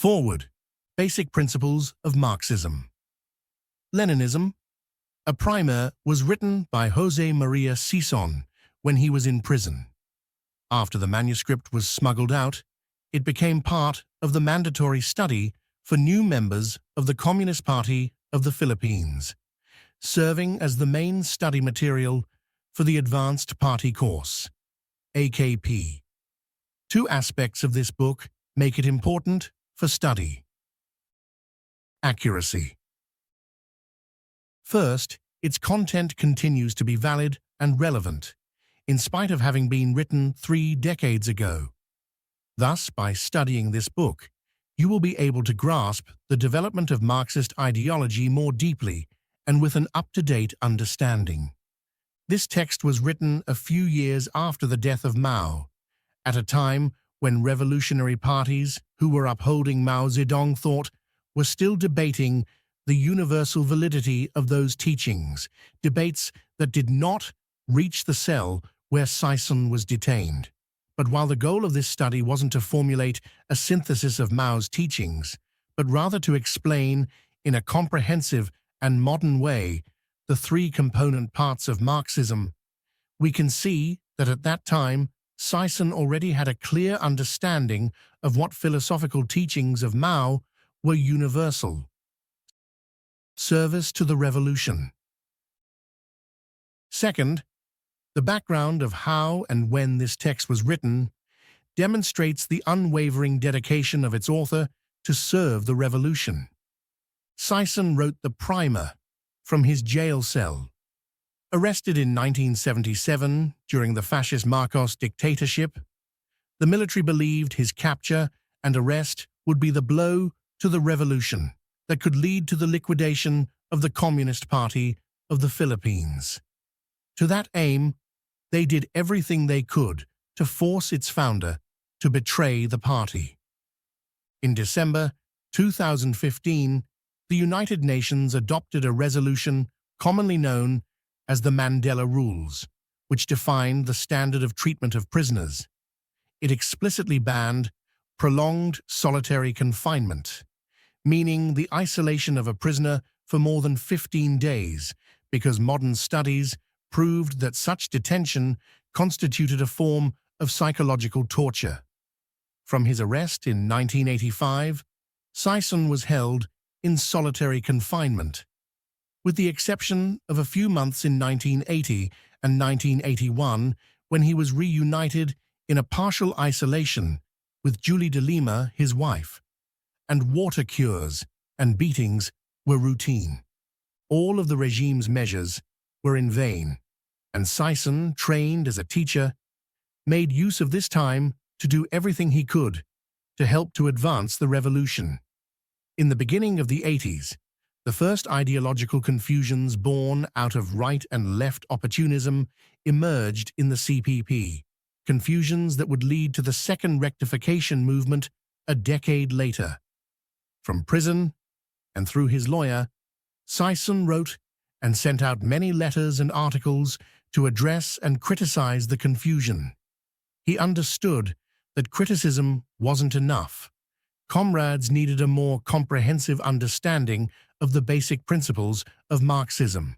Forward, Basic Principles of Marxism-Leninism. A primer was written by Jose Maria Sison when he was in prison. After the manuscript was smuggled out, it became part of the mandatory study for new members of the Communist Party of the Philippines, serving as the main study material for the Advanced Party Course, AKP. Two aspects of this book make it important for study. Accuracy. First, its content continues to be valid and relevant, in spite of having been written 3 decades ago. Thus, by studying this book, you will be able to grasp the development of Marxist ideology more deeply and with an up-to-date understanding. This text was written a few years after the death of Mao, at a time when revolutionary parties who were upholding Mao Zedong thought were still debating the universal validity of those teachings, debates that did not reach the cell where Sison was detained. But while the goal of this study wasn't to formulate a synthesis of Mao's teachings, but rather to explain in a comprehensive and modern way the 3 component parts of Marxism, we can see that at that time Sison already had a clear understanding of what philosophical teachings of Mao were universal. Service to the revolution. Second, the background of how and when this text was written demonstrates the unwavering dedication of its author to serve the revolution. Sison wrote the primer from his jail cell. Arrested in 1977 during the fascist Marcos dictatorship, the military believed his capture and arrest would be the blow to the revolution that could lead to the liquidation of the Communist Party of the Philippines. To that aim, they did everything they could to force its founder to betray the party. In December 2015, the United Nations adopted a resolution commonly known as the Mandela Rules, which defined the standard of treatment of prisoners. It explicitly banned prolonged solitary confinement, meaning the isolation of a prisoner for more than 15 days, because modern studies proved that such detention constituted a form of psychological torture. From his arrest in 1985, Sison was held in solitary confinement, with the exception of a few months in 1980 and 1981 when he was reunited in a partial isolation with Julie de Lima, his wife, and water cures and beatings were routine. All of the regime's measures were in vain, and Sison, trained as a teacher, made use of this time to do everything he could to help to advance the revolution. In the beginning of the 80s, the first ideological confusions born out of right and left opportunism emerged in the CPP, confusions that would lead to the second rectification movement a decade later. From prison, and through his lawyer, Sison wrote and sent out many letters and articles to address and criticize the confusion. He understood that criticism wasn't enough. Comrades needed a more comprehensive understanding of the basic principles of Marxism.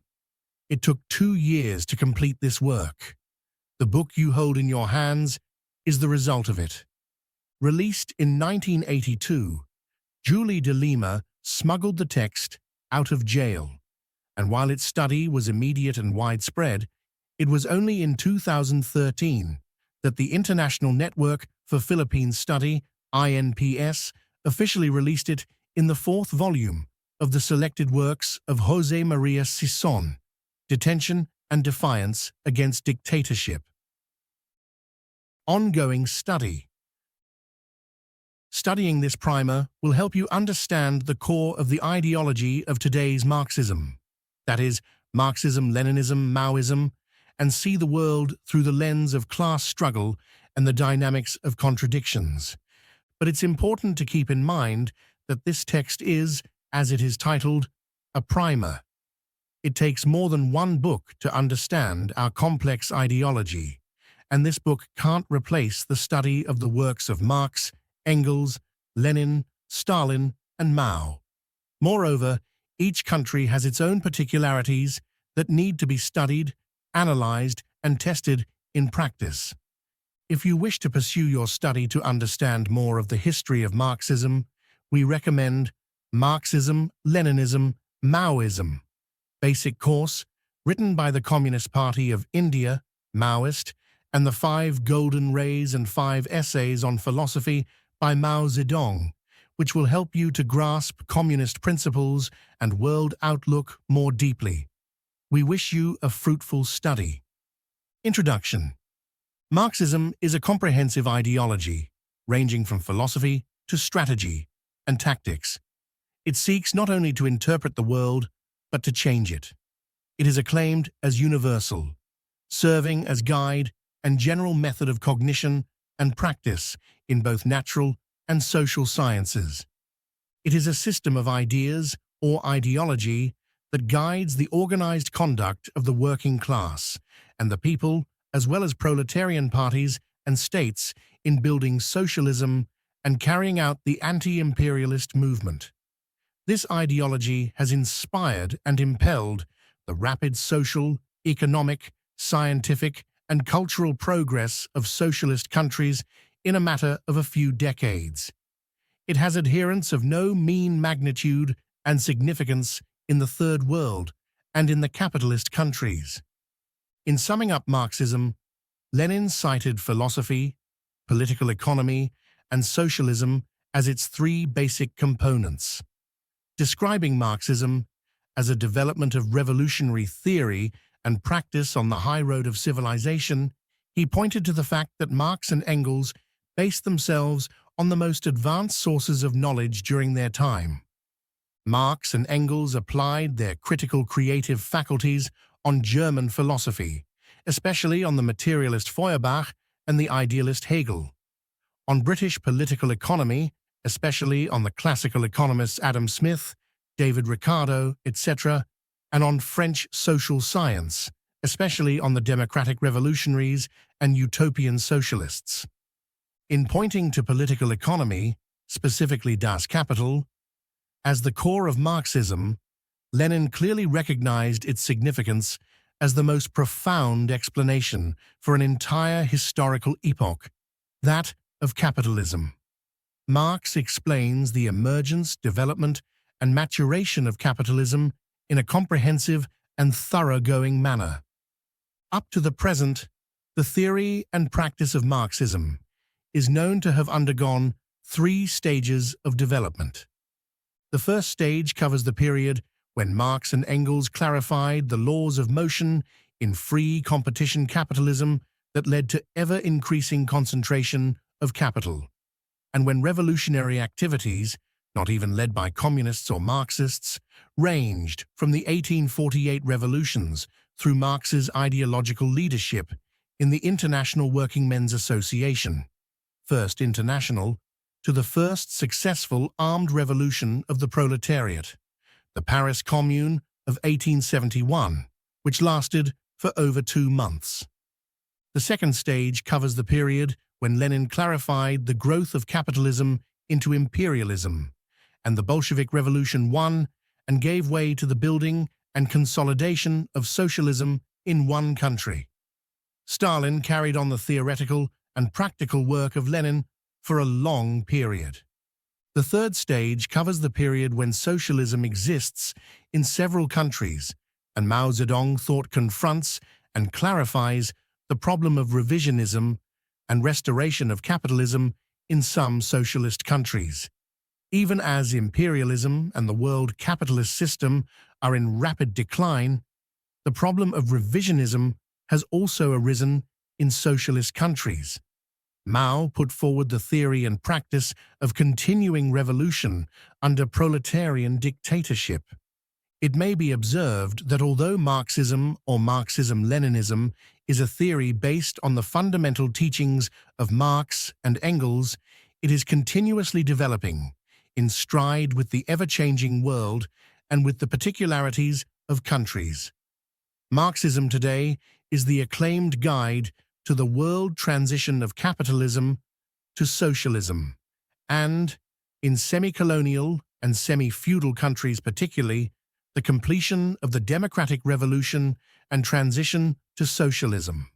It took 2 years to complete this work. The book you hold in your hands is the result of it. Released in 1982, Julie de Lima smuggled the text out of jail, and while its study was immediate and widespread, it was only in 2013 that the International Network for Philippine Study, INPS, officially released it in the 4th volume of the selected works of Jose Maria Sison, Detention and Defiance Against Dictatorship. Ongoing study. Studying this primer will help you understand the core of the ideology of today's Marxism, that is, Marxism-Leninism-Maoism, and see the world through the lens of class struggle and the dynamics of contradictions. But it's important to keep in mind that this text is, as it is titled, a primer. It takes more than one book to understand our complex ideology, and this book can't replace the study of the works of Marx, Engels, Lenin, Stalin, and Mao. Moreover, each country has its own particularities that need to be studied, analyzed, and tested in practice. If you wish to pursue your study to understand more of the history of Marxism, we recommend Marxism-Leninism-Maoism, basic course written by the Communist Party of India, Maoist, and the 5 Golden Rays and 5 Essays on Philosophy by Mao Zedong, which will help you to grasp communist principles and world outlook more deeply. We wish you a fruitful study. Introduction. Marxism is a comprehensive ideology, ranging from philosophy to strategy and tactics. It seeks not only to interpret the world, but to change it. It is acclaimed as universal, serving as guide and general method of cognition and practice in both natural and social sciences. It is a system of ideas or ideology that guides the organized conduct of the working class and the people, as well as proletarian parties and states, in building socialism and carrying out the anti-imperialist movement. This ideology has inspired and impelled the rapid social, economic, scientific, and cultural progress of socialist countries in a matter of a few decades. It has adherents of no mean magnitude and significance in the Third World and in the capitalist countries. In summing up Marxism, Lenin cited philosophy, political economy, and socialism as its 3 basic components. Describing Marxism as a development of revolutionary theory and practice on the high road of civilization, he pointed to the fact that Marx and Engels based themselves on the most advanced sources of knowledge during their time. Marx and Engels applied their critical creative faculties on German philosophy, especially on the materialist Feuerbach and the idealist Hegel, on British political economy, especially on the classical economists Adam Smith, David Ricardo, etc., and on French social science, especially on the democratic revolutionaries and utopian socialists. In pointing to political economy, specifically Das Kapital, as the core of Marxism, Lenin clearly recognized its significance as the most profound explanation for an entire historical epoch, that of capitalism. Marx explains the emergence, development, and maturation of capitalism in a comprehensive and thoroughgoing manner. Up to the present, the theory and practice of Marxism is known to have undergone 3 stages of development. The first stage covers the period when Marx and Engels clarified the laws of motion in free competition capitalism that led to ever-increasing concentration of capital, and when revolutionary activities, not even led by communists or Marxists, ranged from the 1848 revolutions through Marx's ideological leadership in the International Working Men's Association, First International, to the first successful armed revolution of the proletariat, the Paris Commune of 1871, which lasted for over 2 months. The second stage covers the period when Lenin clarified the growth of capitalism into imperialism, and the Bolshevik Revolution won and gave way to the building and consolidation of socialism in one country. Stalin carried on the theoretical and practical work of Lenin for a long period. The third stage covers the period when socialism exists in several countries, and Mao Zedong thought confronts and clarifies the problem of revisionism and restoration of capitalism in some socialist countries. Even as imperialism and the world capitalist system are in rapid decline, the problem of revisionism has also arisen in socialist countries. Mao put forward the theory and practice of continuing revolution under proletarian dictatorship. It may be observed that although Marxism or Marxism-Leninism is a theory based on the fundamental teachings of Marx and Engels, it is continuously developing, in stride with the ever-changing world and with the particularities of countries. Marxism today is the acclaimed guide to the world transition of capitalism to socialism, and in semi-colonial and semi-feudal countries particularly, the completion of the democratic revolution and transition to socialism.